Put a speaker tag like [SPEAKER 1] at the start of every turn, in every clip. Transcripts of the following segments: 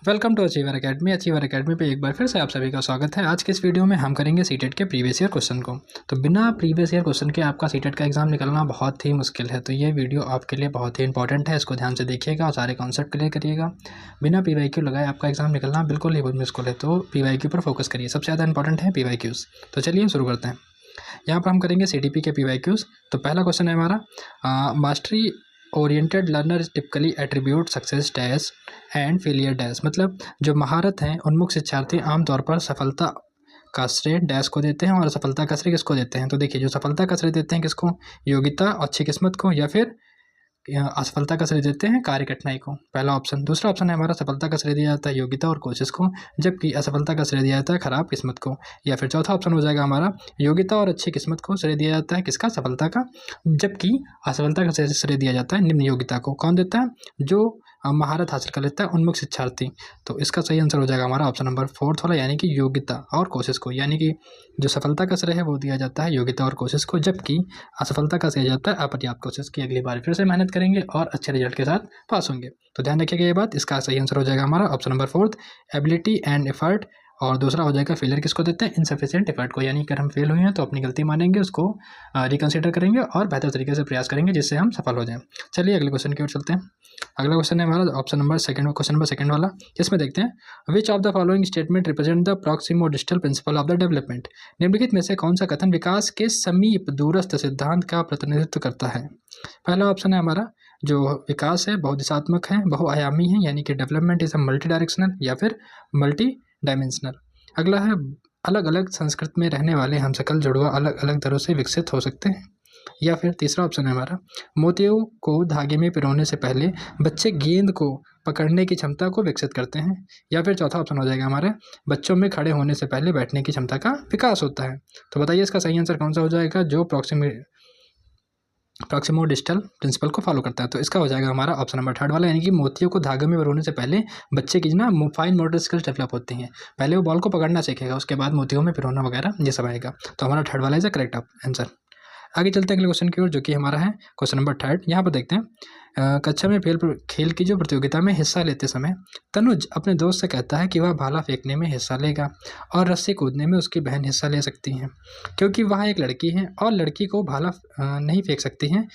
[SPEAKER 1] Welcome to achiever academy. Achiever academy पे एक बार फिर से आप सभी का स्वागत है। आज के इस वीडियो में हम करेंगे सीटेट के प्रीवियस ईयर क्वेश्चन को। तो बिना प्रीवियस ईयर क्वेश्चन के आपका सीटेट का एग्जाम निकलना बहुत ही मुश्किल है। तो ये वीडियो आपके लिए बहुत ही इंपॉर्टेंट है, इसको ध्यान से देखिएगा और सारे कॉन्सेप्ट क्लियर करिएगा। बिना PYQ लगाए आपका एग्जाम निकलना बिल्कुल ही मुश्किल है, तो PYQ पर फोकस करिए। सबसे ज़्यादा इंपॉर्टेंट है PYQs। तो चलिए शुरू करते हैं। यहाँ पर हम करेंगे CTP के PYQs। तो पहला क्वेश्चन है हमारा, mastery oriented learner typically attribute success dash and failure dash. मतलब जो महारत हैं उन्मुख शिक्षार्थी आमतौर पर सफलता का श्रेय डैश को देते हैं और असफलता का श्रेय किसको देते हैं। तो देखिए, जो सफलता का श्रेय देते हैं किसको, योग्यता अच्छी किस्मत को, या फिर असफलता का श्रेय देते हैं कार्य कठिनाई को। पहला ऑप्शन। दूसरा ऑप्शन है हमारा, सफलता का श्रेय दिया जाता है योग्यता और कोशिश को, जबकि असफलता का श्रेय दिया जाता है खराब किस्मत को। या फिर चौथा ऑप्शन हो जाएगा हमारा, योग्यता और अच्छी किस्मत को श्रेय दिया जाता है किसका, सफलता का, जबकि असफलता का श्रेय दिया जाता है निम्न योग्यता को। कौन देता है, जो महारत हासिल कर लेता है उन्मुख शिक्षार्थी। तो इसका सही आंसर हो जाएगा हमारा ऑप्शन नंबर 4 वाला, यानी कि योग्यता और कोशिश को। यानी कि जो सफलता का श्रेय है वो दिया जाता है योग्यता और कोशिश को, जबकि असफलता का श्रेय जाता है अपर्याप्त कोशिश की। अगली बार फिर से मेहनत करेंगे और अच्छे रिजल्ट के साथ पास होंगे। तो ध्यान रखिएगा ये बात। इसका सही आंसर हो जाएगा हमारा option number 4, ability and effort. और दूसरा हो जाएगा फेलियर किसको देते हैं, इनसफिशिएंट एफर्ट को। यानी अगर हम फेल हुए हैं तो अपनी गलती मानेंगे, उसको रिकंसिडर करेंगे और बेहतर तरीके से प्रयास करेंगे जिससे हम सफल हो जाएं। चलिए अगले क्वेश्चन की ओर चलते हैं। अगला क्वेश्चन है हमारा option number second, question number 2 वाला, जिसमें देखते हैं, which of the following statement represent the proximodistal principle of the development. निम्नलिखित में से कौन सा कथन विकास के समीप दूरस्थ सिद्धांत का प्रतिनिधित्व करता है। पहला ऑप्शन है हमारा, जो विकास है बहुदिशात्मक है, बहुआयामी है, यानी कि development is a multi directional या फिर मल्टी डायमेंशनल। अगला है, अलग अलग संस्कृति में रहने वाले हम सकल जुड़वा अलग अलग दरों से विकसित हो सकते हैं। या फिर तीसरा ऑप्शन है हमारा, मोतियों को धागे में पिरोने से पहले बच्चे गेंद को पकड़ने की क्षमता को विकसित करते हैं। या फिर चौथा ऑप्शन हो जाएगा हमारे, बच्चों में खड़े होने से पहले बैठने की क्षमता का विकास होता है। तो बताइए इसका सही आंसर कौन सा हो जाएगा, जो प्रॉक्सिमोडिस्टल प्रिंसिपल को फॉलो करता है। तो इसका हो जाएगा हमारा ऑप्शन नंबर 3 वाला, यानी कि मोतियों को धागे में पिरोने से पहले बच्चे की ना फाइन मोटर स्किल्स डेवलप होती हैं। पहले वो बॉल को पकड़ना सीखेगा, उसके बाद मोतियों में पिरोना वगैरह ये सब आएगा। तो हमारा 3 वाला इज द करेक्ट आंसर। आगे चलते हैं अगले क्वेश्चन की ओर, जो कि हमारा है क्वेश्चन नंबर 3। यहाँ पर देखते हैं, कक्षा में खेल की जो प्रतियोगिता में हिस्सा लेते समय तनुज अपने दोस्त से कहता है कि वह भाला फेंकने में हिस्सा लेगा और रस्सी कूदने में उसकी बहन हिस्सा ले सकती हैं, क्योंकि वह एक लड़की है और लड़की को भाला नहीं फेंक सकती हैं।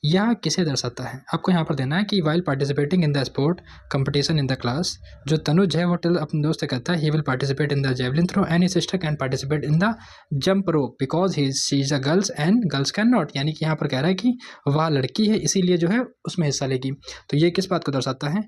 [SPEAKER 1] यह किसे दर्शाता है। आपको यहाँ पर देना है कि while participating in the sport competition in the class, जो तनुज है वो अपने दोस्त से कहता है he will participate in the javelin throw and his sister can participate in the jump rope because she is a girls and girls can not. यानी कि यहाँ पर कह रहा है कि वह लड़की है इसीलिए जो है उसमें हिस्सा लेगी। तो ये किस बात को दर्शाता है,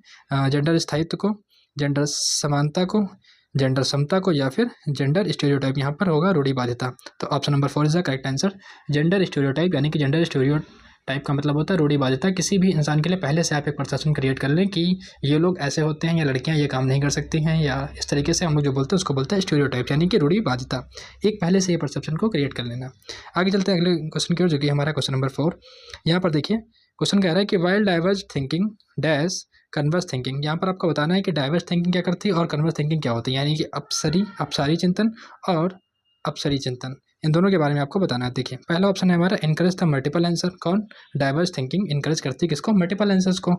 [SPEAKER 1] जेंडर स्थायित्व को, जेंडर समानता को, जेंडर समता को, या फिर जेंडर स्टीरियोटाइप। यहाँ पर होगा रूढ़िबाध्यता। तो option number 4 is the correct answer, gender stereotype. यानी कि जेंडर स्टीरियोटाइप का मतलब होता है रूढ़िबाध्यता। किसी भी इंसान के लिए पहले से आप एक परसेप्शन क्रिएट कर लें कि ये लोग ऐसे होते हैं या लड़कियां ये काम नहीं कर सकती हैं, या इस तरीके से हम लोग जो बोलते हैं उसको बोलते हैं स्टीरियोटाइप, यानी कि रूढ़िबाध्यता। एक पहले से ये परसेप्शन को क्रिएट कर लेना। आगे चलते हैं अगले क्वेश्चन की ओर, जो कि हमारा क्वेश्चन नंबर 4। यहाँ पर देखिए क्वेश्चन कह रहा है कि while diverse thinking dash converse thinking. यहाँ पर आपको बताना है कि डाइवर्स थिंकिंग क्या करती है और कन्वर्स थिंकिंग क्या होती है, यानी कि अपसारी चिंतन और अपसरी चिंतन, इन दोनों के बारे में आपको बताना है। देखिए पहला ऑप्शन है हमारा, इनकरेज द मल्टीपल आंसर। कौन, डाइवर्स थिंकिंग इनकरेज करती है किसको, मल्टीपल आंसर्स को,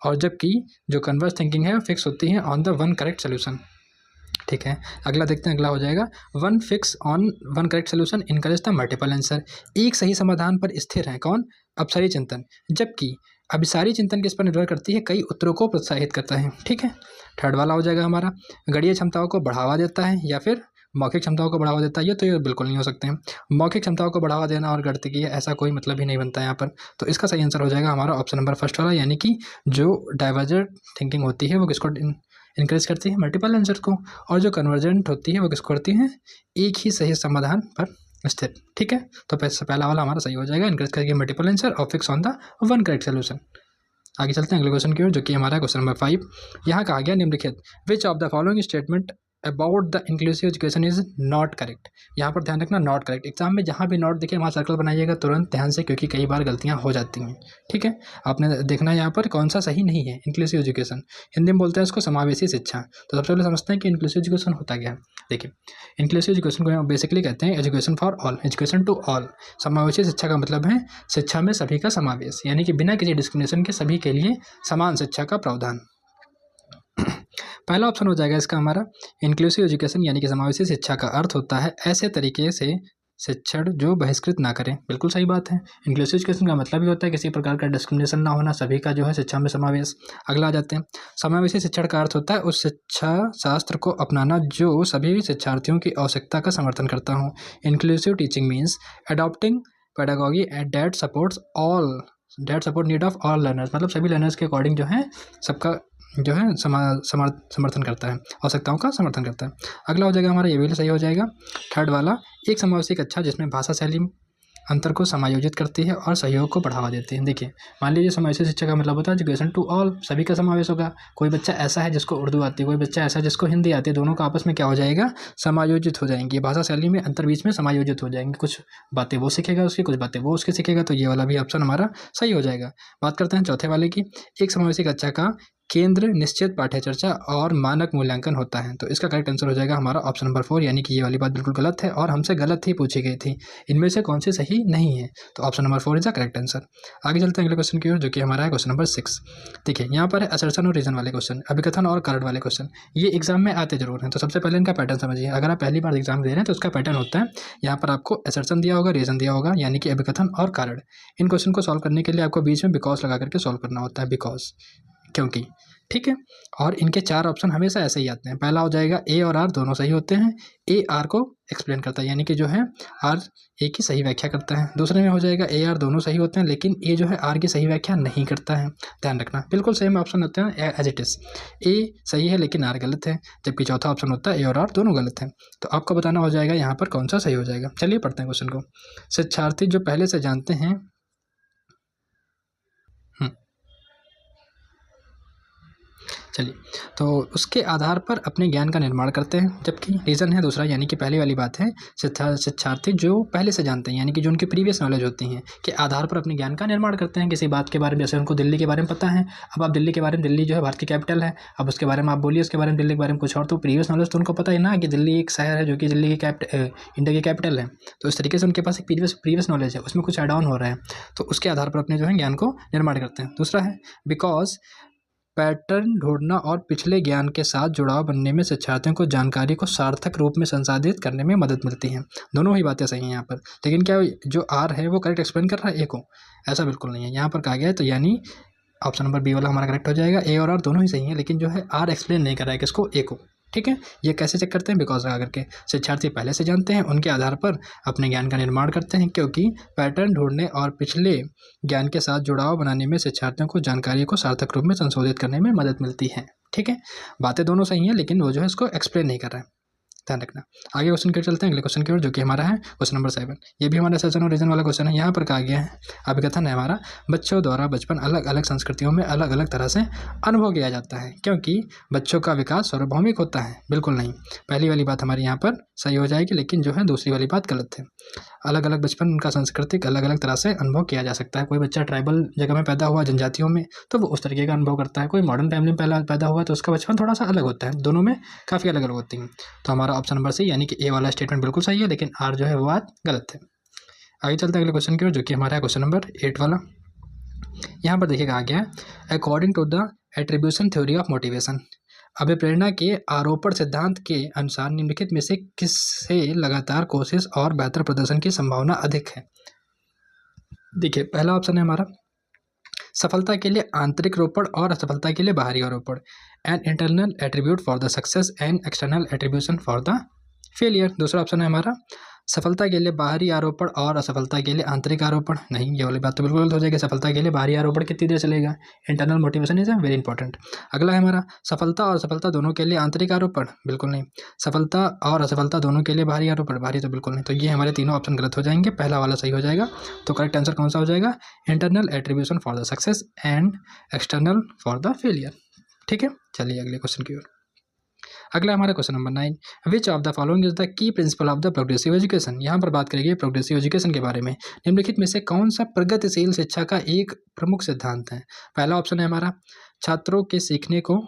[SPEAKER 1] और जबकि जो कन्वर्स थिंकिंग है फिक्स होती है on the one correct solution. ठीक है, अगला देखते हैं। अगला हो जाएगा, one fix on one correct solution encourage the multiple answer. एक सही समाधान पर स्थिर है कौन, अपसरी चिंतन, जबकि अभिसारी चिंतन किस पर निर्भर करती है, कई उत्तरों को प्रोत्साहित करता है। ठीक है, 3rd वाला हो जाएगा हमारा, गणितीय क्षमताओं को बढ़ावा देता है या फिर मौखिक क्षमताओं को बढ़ावा देता है। तो ये बिल्कुल नहीं हो सकते हैं। मौखिक क्षमताओं को बढ़ावा देना और गणितीय ऐसा कोई मतलब ही नहीं बनता है यहाँ पर। तो इसका सही आंसर हो जाएगा हमारा ऑप्शन नंबर 1 वाला, यानी कि जो डाइवर्जेंट थिंकिंग होती है वो किसको इनकरेज करती है, मल्टीपल आंसर को, और जो कन्वर्जेंट होती है वो किसको करती है, एक ही सही समाधान पर स्थिर। ठीक है, तो पहला वाला हमारा सही हो जाएगा, इनकरेज करेगी मल्टीपल आंसर और fix on the one correct solution. आगे चलते हैं अगले क्वेश्चन की ओर, जो कि हमारा क्वेश्चन नंबर 5। यहाँ कहा गया, निम्नलिखित विच of the following statement about the inclusive education is not correct. यहाँ पर ध्यान रखना, नॉट करेक्ट। एग्जाम में जहाँ भी नॉट दिखे वहाँ सर्कल बनाइएगा तुरंत ध्यान से, क्योंकि कई बार गलतियाँ हो जाती हैं। ठीक है, आपने देखना है यहाँ पर कौन सा सही नहीं है। इंक्लूसिव एजुकेशन, हिंदी में बोलते हैं इसको समावेशी शिक्षा। तो सबसे पहले समझते हैं कि इंक्लूसिव एजुकेशन होता क्या है। देखिए, इंक्लूसिव एजुकेशन को बेसिकली कहते हैं education for all, education to all. समावेशी शिक्षा का मतलब है शिक्षा में सभी का समावेश, यानी कि बिना किसी डिस्क्रिमिनेशन के सभी के लिए समान शिक्षा का प्रावधान। पहला ऑप्शन हो जाएगा इसका हमारा इंक्लूसिव एजुकेशन, यानी कि समावेशी शिक्षा का अर्थ होता है ऐसे तरीके से शिक्षण जो बहिष्कृत ना करें। बिल्कुल सही बात है। इंक्लूसिव एजुकेशन का मतलब ही होता है किसी प्रकार का डिस्क्रिमिनेशन ना होना, सभी का जो है शिक्षा में समावेश। अगला आ जाते हैं, समावेशी शिक्षण का अर्थ होता है उस शिक्षा शास्त्र को अपनाना जो सभी शिक्षार्थियों की आवश्यकता का समर्थन करता हो। Inclusive teaching means adopting pedagogy and that support need of all learners, मतलब सभी लर्नर्स के अकॉर्डिंग जो है सबका जो है समर्थन करता है, आवश्यकताओं का समर्थन करता है। अगला हो जाएगा हमारा, ये भी सही हो जाएगा थर्ड वाला, एक समावेशी कक्षा जिसमें भाषा शैली अंतर को समायोजित करती है और सहयोग को बढ़ावा देती है। देखिए, मान लीजिए समावेशी शिक्षा का मतलब होता है एजुकेशन टू ऑल, सभी का समावेश होगा। कोई बच्चा ऐसा है जिसको उर्दू आती है, कोई बच्चा ऐसा है जिसको हिंदी आती है, दोनों का आपस में क्या हो जाएगा, समायोजित हो जाएंगी। भाषा शैली में अंतर बीच में समायोजित हो जाएंगे, कुछ बातें वो सीखेगा उसकी, कुछ बातें वो उसकी सीखेगा, तो ये वाला भी ऑप्शन हमारा सही हो जाएगा। बात करते हैं चौथे वाले की, एक समावेशी कक्षा का केंद्र निश्चित पाठ्य चर्चा और मानक मूल्यांकन होता है। तो इसका करेक्ट आंसर हो जाएगा हमारा ऑप्शन नंबर 4, यानी कि ये वाली बात बिल्कुल गलत है और हमसे गलत ही पूछी गई थी। इनमें से कौन सी सही नहीं है, तो option number 4 is the correct answer. आगे चलते हैं अगले क्वेश्चन की ओर, जो कि हमारा है क्वेश्चन नंबर 6। देखिए, यहाँ पर है असर्शन और रीजन वाले क्वेश्चन, अभिकथन और कारण वाले क्वेश्चन। ये एग्जाम में आते जरूर हैं, तो सबसे पहले इनका पैटर्न समझिए। अगर आप पहली बार एग्जाम दे रहे हैं तो उसका पैटर्न होता है, यहाँ पर आपको असर्शन दिया होगा, रीजन दिया होगा, यानी कि अभिकथन और कारण। इन क्वेश्चन को सॉल्व करने के लिए आपको बीच में बिकॉज लगा करके सॉल्व करना होता है, बिकॉज, क्योंकि, ठीक है। और इनके 4 ऑप्शन हमेशा ऐसे ही आते हैं। पहला हो जाएगा ए और आर दोनों सही होते हैं, ए आर को एक्सप्लेन करता है, यानी कि जो है आर ए की सही व्याख्या करता है। दूसरे में हो जाएगा ए आर दोनों सही होते हैं, लेकिन ए जो है आर की सही व्याख्या नहीं करता है, ध्यान रखना। बिल्कुल सेम ऑप्शन होते हैं एज इट इज, ए सही है लेकिन आर गलत है, जबकि चौथा ऑप्शन होता है ए और आर दोनों गलत हैं। तो आपको बताना हो जाएगा यहाँ पर कौन सा सही हो जाएगा। चलिए पढ़ते हैं क्वेश्चन को। शिक्षार्थी जो पहले से जानते हैं, चलिए, तो उसके आधार पर अपने ज्ञान का निर्माण करते हैं, जबकि रीज़न है दूसरा, यानी कि पहली वाली बात है शिक्षार्थी जो पहले से जानते हैं, यानी कि जो उनकी प्रीवियस नॉलेज होती है के आधार पर अपने ज्ञान का निर्माण करते हैं किसी बात के बारे में। जैसे उनको दिल्ली के बारे में पता है, अब आप दिल्ली के बारे में, दिल्ली जो है भारत की कैपिटल है, अब उसके बारे में आप बोलिए उसके बारे में, दिल्ली के बारे में कुछ और, तो प्रीवियस नॉलेज तो उनको पता है ना कि दिल्ली एक शहर है जो कि दिल्ली की इंडिया की कैपिटल है। तो इस तरीके से उनके पास एक प्रीवियस नॉलेज है, उसमें कुछ एड ऑन हो रहा है, तो उसके आधार पर अपने जो है ज्ञान को निर्माण करते हैं। दूसरा है बिकॉज पैटर्न ढूंढना और पिछले ज्ञान के साथ जुड़ाव बनने में शिक्षार्थियों को जानकारी को सार्थक रूप में संसाधित करने में मदद मिलती है। दोनों ही बातें सही हैं यहाँ पर, लेकिन क्या जो आर है वो करेक्ट एक्सप्लेन कर रहा है ए को, ऐसा बिल्कुल नहीं है। यहाँ पर कहा गया है, तो यानी ऑप्शन नंबर बी वाला हमारा करेक्ट हो जाएगा। ए और आर दोनों ही सही हैं, लेकिन जो है आर एक्सप्लेन नहीं कर रहा है किसको, ए को, ठीक है। ये कैसे चेक करते हैं, बिकॉज लगा करके। शिक्षार्थी पहले से जानते हैं, उनके आधार पर अपने ज्ञान का निर्माण करते हैं, क्योंकि पैटर्न ढूंढने और पिछले ज्ञान के साथ जुड़ाव बनाने में शिक्षार्थियों को जानकारी को सार्थक रूप में संशोधित करने में मदद मिलती है, ठीक है। बातें दोनों सही हैं, लेकिन वो जो है इसको एक्सप्लेन नहीं कर रहा है, ध्यान रखना। आगे क्वेश्चन की ओर चलते हैं, अगले क्वेश्चन की ओर, जो कि हमारा है क्वेश्चन नंबर 7। ये भी हमारा सेशन और रीजन वाला क्वेश्चन है। यहाँ पर कहा गया है, अभिकथन है हमारा, बच्चों द्वारा बचपन अलग अलग संस्कृतियों में अलग अलग तरह से अनुभव किया जाता है, क्योंकि बच्चों का विकास सार्वभौमिक होता है। बिल्कुल नहीं, पहली वाली बात हमारी यहाँ पर सही हो जाएगी, लेकिन जो है दूसरी वाली बात गलत है। अलग अलग बचपन उनका सांस्कृतिक अलग अलग तरह से अनुभव किया जा सकता है। कोई बच्चा ट्राइबल जगह में पैदा हुआ, जनजातियों में, तो वो उस तरीके का अनुभव करता है। कोई मॉडर्न फैमिली में पैदा हुआ तो उसका बचपन थोड़ा सा अलग होता है, दोनों में काफ़ी अलग अलग होती हैं। तो हमारा ऑप्शन नंबर सी, यानी कि ए वाला स्टेटमेंट बिल्कुल सही है, लेकिन आर जो है वो बात गलत है। आगे चलते हैं अगले क्वेश्चन की ओर, जो कि हमारा है क्वेश्चन नंबर 8 वाला। यहाँ पर देखिए कहा गया है, according to the attribution theory of motivation, अभिप्रेरणा के आरोपण सिद्धांत के अनुसार निम्नलिखित में से किससे लगातार कोशिश और बेहतर प्रदर्शन की संभावना अधिक है। देखिए, पहला ऑप्शन है हमारा सफलता के लिए आंतरिक रोपण और असफलता के लिए बाहरी आरोपण, an internal attribute for the success and external attribution for the failure. दूसरा ऑप्शन है हमारा सफलता के लिए बाहरी आरोपण और असफलता के लिए आंतरिक आरोपण। नहीं, ये वाली बात तो बिल्कुल गलत हो जाएगी। सफलता के लिए बाहरी आरोपण कितनी देर चलेगा, internal motivation is very important. अगला है हमारा सफलता और असफलता दोनों के लिए आंतरिक आरोपण, बिल्कुल नहीं। सफलता और असफलता दोनों के लिए बाहरी आरोपण, बाहरी तो बिल्कुल नहीं। तो ये हमारे तीनों ऑप्शन गलत हो जाएंगे, पहला वाला सही हो जाएगा। तो करेक्ट आंसर कौन सा हो जाएगा, internal attribution for the success and external for the failure, ठीक है। चलिए अगले क्वेश्चन की ओर। अगला हमारा question number 9, which of the following is the key principal of the progressive education. यहाँ पर बात करेंगे प्रोग्रेसिव एजुकेशन के बारे में। निम्नलिखित में से कौन सा प्रगतिशील शिक्षा का एक प्रमुख सिद्धांत है। पहला ऑप्शन है हमारा छात्रों के सीखने को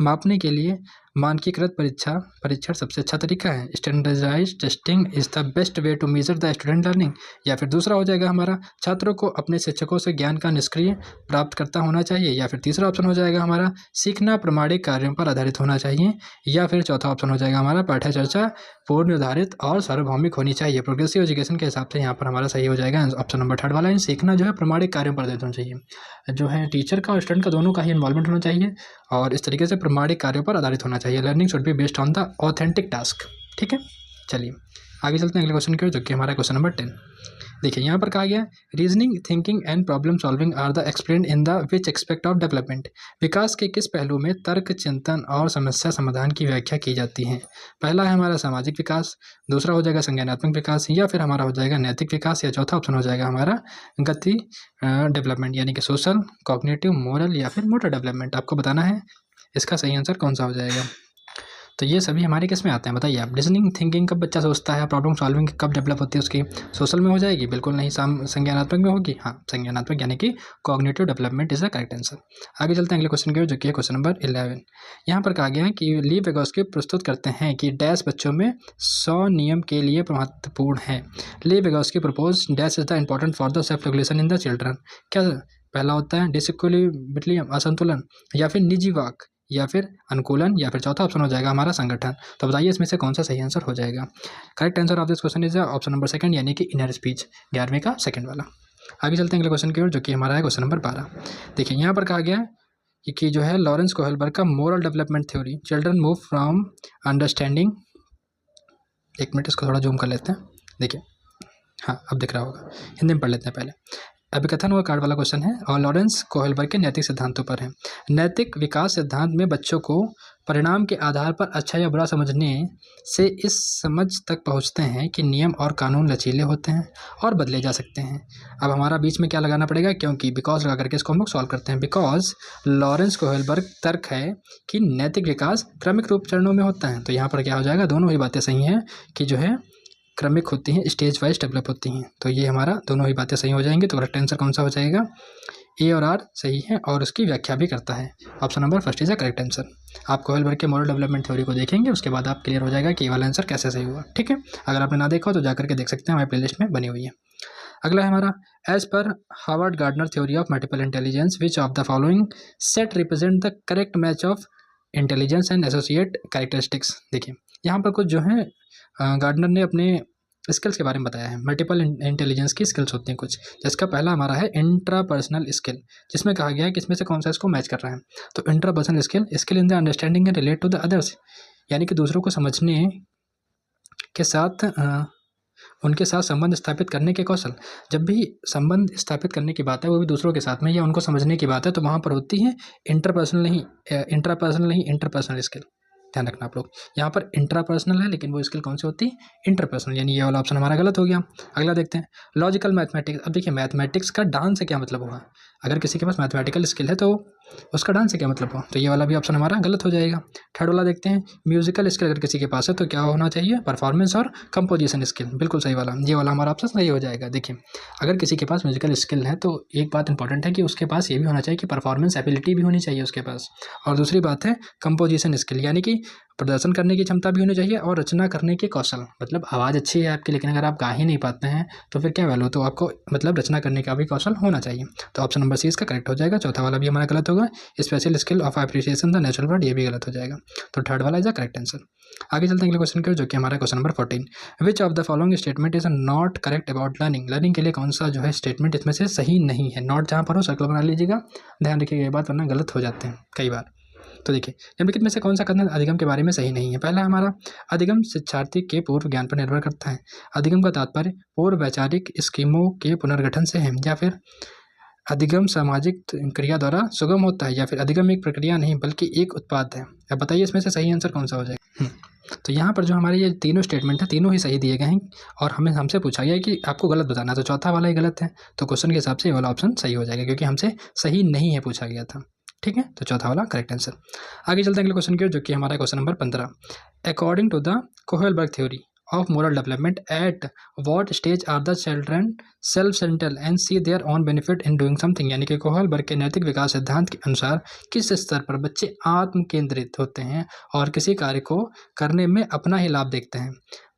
[SPEAKER 1] मापने के लिए मानकीकृत परीक्षण सबसे अच्छा तरीका है। Standardised testing is the best way to measure the student learning. या फिर दूसरा हो जाएगा हमारा, छात्रों को अपने शिक्षकों से ज्ञान का निष्क्रिय प्राप्त करता होना चाहिए। या फिर तीसरा ऑप्शन हो जाएगा हमारा, सीखना प्रमाणिक कार्यों पर आधारित होना चाहिए। या फिर चौथा ऑप्शन हो जाएगा हमारा, पाठ्य चर्चा पूर्व निर्धारित और सार्वभौमिक होनी चाहिए। प्रोग्रेसिव एजुकेशन के हिसाब से यहाँ पर हमारा सही हो जाएगा ऑप्शन नंबर थर्ड वाला, सीखना जो है प्रमाणिक कार्यों पर आधारित होना चाहिए। जो है टीचर का और स्टूडेंट का दोनों का ही इन्वॉल्वमेंट होना चाहिए और इस तरीके से प्रमाणिक कार्यों पर आधारित होना चाहिए। Learning should be based on the authentic task. ठीक है, चलिए आगे चलते हैं अगले क्वेश्चन की ओर, जो कि हमारा क्वेश्चन नंबर 10। देखिए यहाँ पर कहा गया, reasoning, thinking and problem solving are the explained in the which expect of development. विकास के किस पहलू में तर्क, चिंतन और समस्या समाधान की व्याख्या की जाती है। पहला है हमारा सामाजिक विकास, दूसरा हो जाएगा संज्ञानात्मक विकास, या फिर हमारा हो जाएगा नैतिक विकास, या चौथा ऑप्शन हो जाएगा हमारा गति डेवलपमेंट, यानी कि सोशल, कॉग्निटिव, मोरल या फिर मोटर डेवलपमेंट। आपको बताना है इसका सही आंसर कौन सा हो जाएगा। तो ये सभी हमारे किस में आते हैं बताइए आप। रीजनिंग, थिंकिंग कब बच्चा सोचता है, प्रॉब्लम सॉल्विंग कब डेवलप होती है उसकी, सोशल में हो जाएगी, बिल्कुल नहीं, संज्ञानात्मक में होगी, हाँ संज्ञानात्मक, यानी कि cognitive development is the correct answer. आगे चलते हैं अगले क्वेश्चन की ओर, जो कि है क्वेश्चन नंबर 11। यहाँ पर कहा गया है कि लीव वेगोस्की प्रस्तुत करते हैं कि डैश बच्चों में 100 नियम के लिए महत्वपूर्ण है। Lev Vygotsky propose dash is the important for the self regulation in the children. क्या पहला होता है डिसइक्विलिब्रियम, असंतुलन, या फिर निजी वाक, या फिर अनुकूलन, या फिर चौथा ऑप्शन हो जाएगा हमारा संगठन। तो बताइए इसमें से कौन सा सही आंसर हो जाएगा। Correct answer of this question is option number second, यानी कि इनर स्पीच, 11वें का सेकंड वाला। आगे चलते हैं अगले क्वेश्चन की ओर, जो कि हमारा है क्वेश्चन नंबर 12। देखिए यहाँ पर कहा गया है कि जो है लॉरेंस कोहलबर्ग का moral development theory, children move from understanding, एक मिनट इसको थोड़ा जूम कर लेते हैं। देखिए हाँ अब दिख रहा होगा, हिंदी में पढ़ लेते हैं पहले। अभिकथन और कार्ड वाला क्वेश्चन है और लॉरेंस कोहलबर्ग के नैतिक सिद्धांतों पर है। नैतिक विकास सिद्धांत में बच्चों को परिणाम के आधार पर अच्छा या बुरा समझने से इस समझ तक पहुंचते हैं कि नियम और कानून लचीले होते हैं और बदले जा सकते हैं। अब हमारा बीच में क्या लगाना पड़ेगा, क्योंकि बिकॉज लगा करके इसको हम लोग सॉल्व करते हैं। बिकॉज लॉरेंस कोहलबर्ग तर्क है कि नैतिक विकास क्रमिक रूप चरणों में होता है। तो यहाँ पर क्या हो जाएगा, दोनों ही बातें सही हैं कि जो है क्रमिक होती हैं, स्टेज वाइज डेवलप होती हैं। तो ये हमारा दोनों ही बातें सही हो जाएंगी। तो करेक्ट आंसर कौन सा हो जाएगा, ए और आर सही है और उसकी व्याख्या भी करता है। Option number first is the correct answer. आप कोहलबर्ग के मोरल डेवलपमेंट थ्योरी को देखेंगे, उसके बाद आप क्लियर हो जाएगा कि ये वाला आंसर कैसे सही हुआ। ठीक है, अगर आपने ना देखा हो तो जाकर के देख सकते हैं, हमारे प्लेलिस्ट में बनी हुई है। अगला है हमारा, as per Harvard Gardner theory of multiple intelligence which of the following set represent the correct match of intelligence and associate characteristics. देखिए यहाँ पर कुछ जो है गार्डनर ने अपने स्किल्स के बारे में बताया है। मल्टीपल इंटेलिजेंस की स्किल्स होती हैं कुछ, जिसका पहला हमारा है इंट्रापर्सनल स्किल, जिसमें कहा गया है कि इसमें से कौन सा इसको मैच कर रहा है। तो intrapersonal skill in the understanding and relate to the others, यानी कि दूसरों को समझने के साथ उनके साथ संबंध स्थापित करने के कौशल। जब भी संबंध स्थापित करने की बात है वो भी दूसरों के साथ में या उनको समझने की बात है, तो वहाँ पर होती है इंट्रापर्सनल नहीं इंटरपर्सनल स्किल। ध्यान रखना आप लोग, यहाँ पर इंट्रापर्सनल है लेकिन वो स्किल कौन सी होती है, इंटरपर्सनल, यानी ये वाला ऑप्शन हमारा गलत हो गया। अगला देखते हैं, लॉजिकल मैथमेटिक्स। अब देखिए मैथमेटिक्स का डांस से क्या मतलब हुआ, अगर किसी के पास मैथमेटिकल स्किल है तो उसका डांस से क्या मतलब हुआ, तो ये वाला भी ऑप्शन हमारा गलत हो जाएगा। थर्ड वाला देखते हैं, म्यूजिकल स्किल अगर किसी के पास है तो क्या होना चाहिए, परफॉर्मेंस और कंपोजिशन स्किल, बिल्कुल सही वाला, ये वाला हमारा ऑप्शन सही हो जाएगा। देखिए अगर किसी के पास म्यूजिकल स्किल है तो एक बात इंपॉर्टेंट है कि उसके पास ये भी होना चाहिए कि परफॉर्मेंस एबिलिटी भी होनी चाहिए उसके पास, और दूसरी बात है कंपोजिशन स्किल, यानी कि प्रदर्शन करने की क्षमता भी होनी चाहिए और रचना करने के कौशल। मतलब आवाज़ अच्छी है आपकी लेकिन अगर आप गा ही नहीं पाते हैं तो फिर क्या वैल्यू, तो आपको मतलब रचना करने का भी कौशल होना चाहिए। तो ऑप्शन नंबर सी इसका करेक्ट हो जाएगा। चौथा वाला भी हमारा गलत होगा, special skill of appreciation the natural word, ये भी गलत हो जाएगा। तो थर्ड वाला इज द करेक्ट आंसर। आगे चलते हैं अगले क्वेश्चन की, जो कि हमारा question number 14, which of the following statement is not correct about learning. Learning के लिए कौन सा जो है स्टेटमेंट इसमें से सही नहीं है। नॉट जहाँ पर हो सर्कल बना लीजिएगा, ध्यान रखिएगा ये बात, वरना गलत हो जाते हैं कई बार। तो देखिए निम्नलिखित में से कौन सा कथन अधिगम के बारे में सही नहीं है। पहला हमारा, अधिगम शिक्षार्थी के पूर्व ज्ञान पर निर्भर करता है। अधिगम का तात्पर्य पूर्व वैचारिक स्कीमों के पुनर्गठन से है, या फिर अधिगम सामाजिक क्रिया द्वारा सुगम होता है, या फिर अधिगम एक प्रक्रिया नहीं बल्कि एक उत्पाद है। अब बताइए इसमें से सही आंसर कौन सा हो जाएगा। तो यहाँ पर जो हमारे ये तीनों स्टेटमेंट है तीनों ही सही दिए गए हैं और हमसे पूछा गया है कि आपको गलत बताना, तो चौथा वाला ही गलत है। तो क्वेश्चन के हिसाब से ये वाला ऑप्शन सही हो जाएगा क्योंकि हमसे सही नहीं है पूछा गया था। ठीक है, तो चौथा वाला करेक्ट आंसर। आगे चलते हैं अगले क्वेश्चन की, जो कि हमारा question number 15, according to the Kohlberg theory of moral development, at what stage are the children self central and see their own benefit in doing something, यानी कि कोहलबर्ग के नैतिक विकास सिद्धांत के अनुसार किस स्तर पर बच्चे आत्म केंद्रित होते हैं और किसी कार्य को करने में अपना ही लाभ देखते हैं।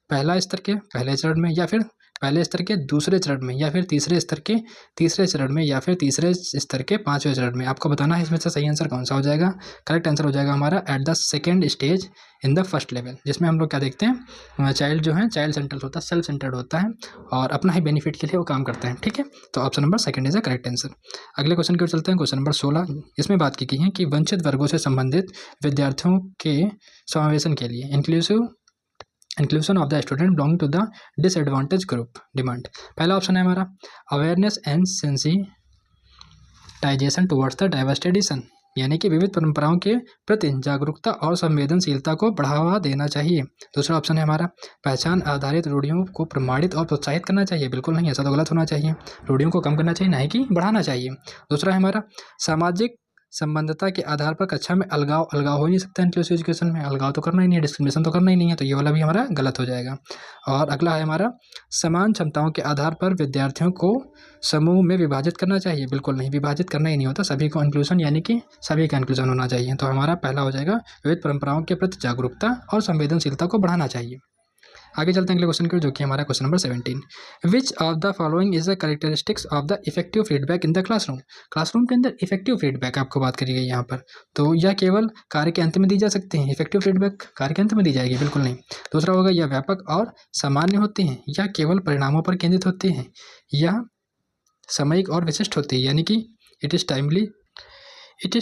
[SPEAKER 1] पहला स्तर के पहले चरण में, या फिर पहले स्तर के दूसरे चरण में, या फिर तीसरे स्तर के तीसरे चरण में, या फिर तीसरे स्तर के पाँचवें चरण में। आपको बताना है इसमें से सही आंसर कौन सा हो जाएगा। करेक्ट आंसर हो जाएगा हमारा at the second stage in the first level, जिसमें हम लोग क्या देखते हैं, चाइल्ड जो है चाइल्ड सेंट्रल होता है, सेल्फ सेंटर्ड होता है और अपना ही बेनिफिट के लिए वो काम करते हैं। ठीक है, तो option number second is the correct answer. अगले क्वेश्चन की ओर चलते हैं। क्वेश्चन नंबर 16, इसमें बात की गई है कि वंचित वर्गों से संबंधित विद्यार्थियों के समावेशन के लिए inclusion of the student belonging to the disadvantage group demand. पहला ऑप्शन है हमारा awareness and sensitisation towards the diverse tradition, यानी कि विविध परंपराओं के प्रति जागरूकता और संवेदनशीलता को बढ़ावा देना चाहिए। दूसरा ऑप्शन है हमारा पहचान आधारित रूढ़ियों को प्रमाणित और प्रोत्साहित करना चाहिए। बिल्कुल नहीं, ऐसा तो गलत होना चाहिए, रूढ़ियों को कम करना चाहिए, नहीं कि बढ़ाना चाहिए। दूसरा है हमारा सामाजिक संबंधता के आधार पर कक्षा में अलगाव हो ही नहीं सकता। इंक्लूसिव एजुकेशन में अलगाव तो करना ही नहीं है, डिस्क्रिमिनेशन तो करना ही नहीं है, तो ये वाला भी हमारा गलत हो जाएगा। और अगला है हमारा समान क्षमताओं के आधार पर विद्यार्थियों को समूह में विभाजित करना चाहिए। बिल्कुल नहीं, विभाजित करना ही नहीं होता, सभी को इंक्लूजन यानी कि सभी का इंक्लूजन होना चाहिए। तो हमारा पहला हो जाएगा विविध परंपराओं के प्रति जागरूकता और संवेदनशीलता को बढ़ाना चाहिए। आगे चलते हैं अगले क्वेश्चन की, जो कि हमारा question number 17, which of the following is the characteristics of the effective feedback in the classroom. Classroom के अंदर इफेक्टिव फीडबैक आपको बात करी गई यहाँ पर, तो यह केवल कार्य के अंत में दी जा सकती हैं। इफेक्टिव फीडबैक कार्य के अंत में दी जाएगी, बिल्कुल नहीं। दूसरा होगा यह व्यापक और सामान्य होते हैं, या केवल परिणामों पर केंद्रित होते हैं, या सामयिक और विशिष्ट होती है, यानी कि it is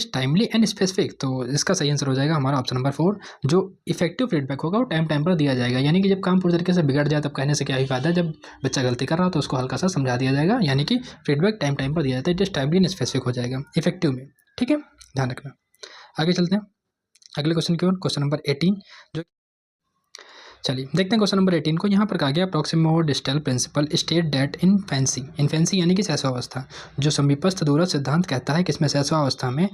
[SPEAKER 1] timely and specific. तो इसका सही आंसर हो जाएगा हमारा ऑप्शन नंबर 4, जो इफेक्टिव फीडबैक होगा वो टाइम पर दिया जाएगा, यानी कि जब काम पूरी तरीके से बिगड़ जाए तब कहने से क्या ही फायदा, जब बच्चा गलती कर रहा हो तो उसको हल्का सा समझा दिया जाएगा, यानी कि फीडबैक टाइम पर दिया जाता है, it is timely and specific हो जाएगा इफेक्टिव में। ठीक है, ध्यान रखना। आगे चलते हैं अगले क्वेश्चन की ओर, क्वेश्चन नंबर 18, जो चलिए देखते हैं क्वेश्चन नंबर 18 को। यहाँ पर कहा गया proximodistal principle state that infancy यानी कि शैशवावस्था, जो समीपस्थ दूरस्थ सिद्धांत कहता है कि इसमें शैशवावस्था में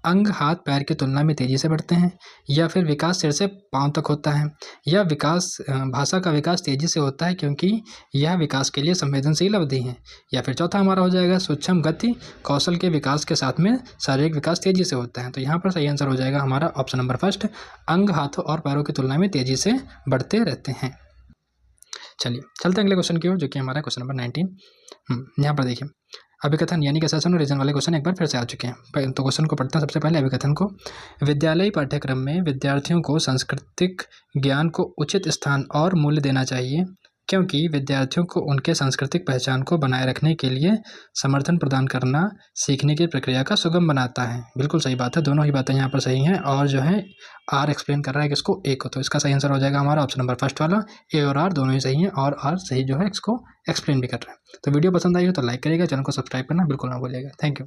[SPEAKER 1] अंग हाथ पैर की तुलना में तेजी से बढ़ते हैं, या फिर विकास सिर से पांव तक होता है, या भाषा का विकास तेजी से होता है क्योंकि यह विकास के लिए संवेदनशील अवधि है, या फिर चौथा हमारा हो जाएगा सूक्ष्म गति कौशल के विकास के साथ में शारीरिक विकास तेजी से होता है। तो यहाँ पर सही आंसर हो जाएगा हमारा ऑप्शन नंबर फर्स्ट, अंग हाथों और पैरों की तुलना में तेजी से बढ़ते रहते हैं। चलिए चलते हैं अगले क्वेश्चन की ओर, जो कि हमारा क्वेश्चन नंबर 19। यहाँ पर देखिए अभिकथन यानी कि सेशन और रीजन वाले क्वेश्चन एक बार फिर से आ चुके हैं। तो क्वेश्चन को पढ़ते हैं सबसे पहले अभिकथन को। विद्यालयी पाठ्यक्रम में विद्यार्थियों को सांस्कृतिक ज्ञान को उचित स्थान और मूल्य देना चाहिए, क्योंकि विद्यार्थियों को उनके सांस्कृतिक पहचान को बनाए रखने के लिए समर्थन प्रदान करना सीखने की प्रक्रिया का सुगम बनाता है। बिल्कुल सही बात है, दोनों ही बातें यहाँ पर सही हैं। और जो है आर एक्सप्लेन कर रहा है कि इसको ए को, तो इसका सही आंसर हो जाएगा हमारा ऑप्शन नंबर फर्स्ट वाला, ए और आर दोनों ही सही हैं, और आर सही जो है इसको एक्सप्लेन भी कर रहा है। तो वीडियो पसंद आई हो तो लाइक करिएगा, चैनल को सब्सक्राइब करना बिल्कुल ना भूलिएगा। Thank you.